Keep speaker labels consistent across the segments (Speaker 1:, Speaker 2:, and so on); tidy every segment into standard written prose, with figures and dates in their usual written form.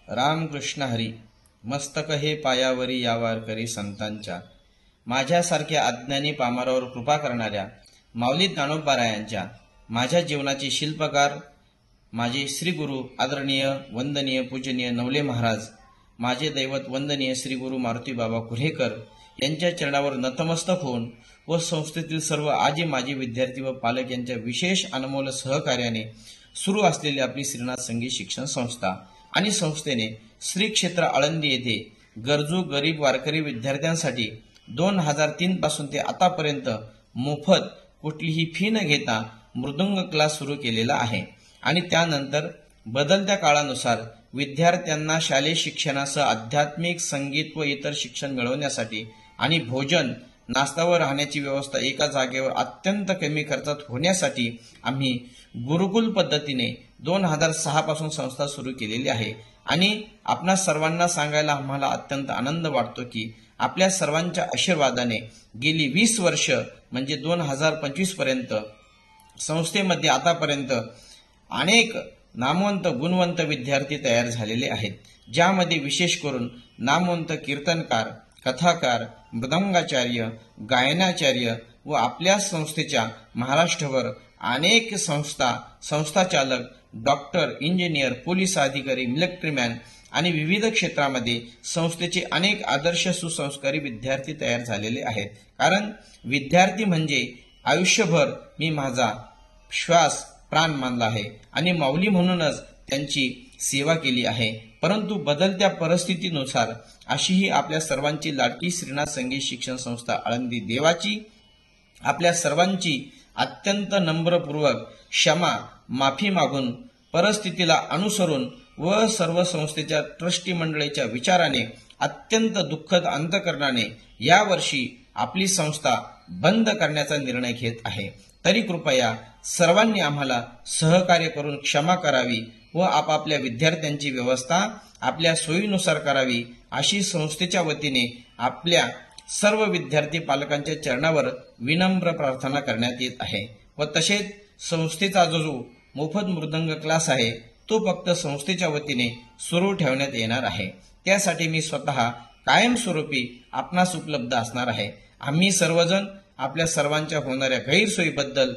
Speaker 1: रामकृष्ण हरी. मस्तक हे पायावरी यावार करी संतांच्या. माझ्यासारख्या अज्ञानी पामरावर कृपा करणाऱ्या माऊली ज्ञानोबारायांच्या माझ्या जीवनाचे शिल्पकार माझे श्री गुरु आदरणीय वंदनीय पूजनीय नवले महाराज, माझे दैवत वंदनीय श्री गुरु मारुती बाबा कुऱ्हेकर यांच्या चरणावर नतमस्तक होऊन व संस्थेतील सर्व आजी माजी विद्यार्थी व पालक यांच्या विशेष अनमोल सहकार्याने सुरू असलेली आपली श्रीनाथ संगीत शिक्षण संस्था आणि संस्थेने श्री क्षेत्र आळंदी येथे गरजू गरीब वारकरी विद्यार्थ्यांसाठी 2003 पासून ते आतापर्यंत मोफत कुठलीही फी न घेता मृदुंग क्लास सुरू केलेला आहे आणि त्यानंतर बदलत्या काळानुसार विद्यार्थ्यांना शालेय शिक्षणासह आध्यात्मिक संगीत व इतर शिक्षण मिळवण्यासाठी आणि भोजन नाश्ता व राहण्याची व्यवस्था एका जागेवर अत्यंत कमी खर्चात होण्यासाठी आम्ही गुरुकुल पद्धतीने 2006 पासून संस्था सुरू केलेली आहे. आणि आपणा सर्वांना सांगायला आम्हाला अत्यंत आनंद वाटतो की आपल्या सर्वांच्या आशीर्वादाने गेली 20 वर्ष म्हणजे 2025 पर्यंत संस्थेमध्ये आतापर्यंत अनेक नामवंत गुणवंत विद्यार्थी तयार झालेले आहेत, ज्यामध्ये विशेष करून नामवंत कीर्तनकार, कथाकार, मृदंगाचार्य, गायनाचार्य व आपल्या संस्थेच्या महाराष्ट्रभर अनेक संस्थाचालक, डॉक्टर, इंजिनियर, पोलीस अधिकारी, मिलिटरीमॅन आणि विविध क्षेत्रामध्ये संस्थेचे अनेक आदर्श सुसंस्कारी विद्यार्थी तयार झालेले आहेत. कारण विद्यार्थी म्हणजे आयुष्यभर मी माझा श्वास प्राण मानला आहे आणि माऊली म्हणूनच त्यांची सेवा केली आहे. परंतु बदलत्या परिस्थितीनुसार अशीही आपल्या सर्वांची लाडकी श्रीनाथ संगीत शिक्षण संस्था आळंदी देवाची आपल्या सर्वांची अत्यंत नम्रपूर्वक क्षमा माफी मागून परिस्थितीला अनुसरून व सर्व संस्थेच्या ट्रस्टी मंडळीच्या विचाराने अत्यंत दुःखद अंतकरणाने यावर्षी आपली संस्था बंद करण्याचा निर्णय घेत आहे. तरी कृपया सर्वांनी आम्हाला सहकार्य करून क्षमा करावी व आपापल्या विद्यार्थ्यांची व्यवस्था आपल्या सोयीनुसार करावी अशी संस्थेच्या वतीने आपल्या सर्व विद्यार्थी पालकांच्या चरणावर विनम्र प्रार्थना करण्यात येत आहे. व तसेच संस्थेचा जो मोफत मृदंग क्लास आहे तो फक्त संस्थेच्या वतीने सुरू ठेवण्यात येणार आहे. त्यासाठी मी स्वतः कायमस्वरूपी आपणास उपलब्ध असणार आहे. आम्ही सर्वजण आपल्या सर्वांच्या होणाऱ्या गैरसोयीबद्दल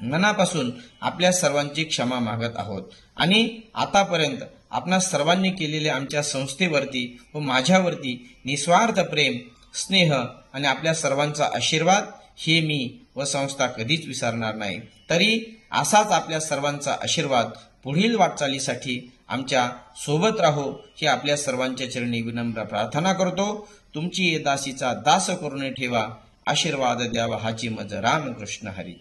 Speaker 1: मनापासून आपल्या सर्वांची क्षमा मागत आहोत आणि आतापर्यंत आपणा सर्वांनी केलेल्या आमच्या संस्थेवरती व माझ्यावरती निस्वार्थ प्रेम, स्नेह आणि आपल्या सर्वांचा आशीर्वाद हे मी व संस्था कधीच विसरणार नाही. तरी असाच आपल्या सर्वांचा आशीर्वाद पुढील वाटचालीसाठी आमच्या सोबत राहो ही आपल्या सर्वांच्या चरणी विनम्र प्रार्थना करतो. तुमची दासीचा दास करून ठेवा, आशीर्वाद द्यावा हाची मज. रामकृष्ण हरी.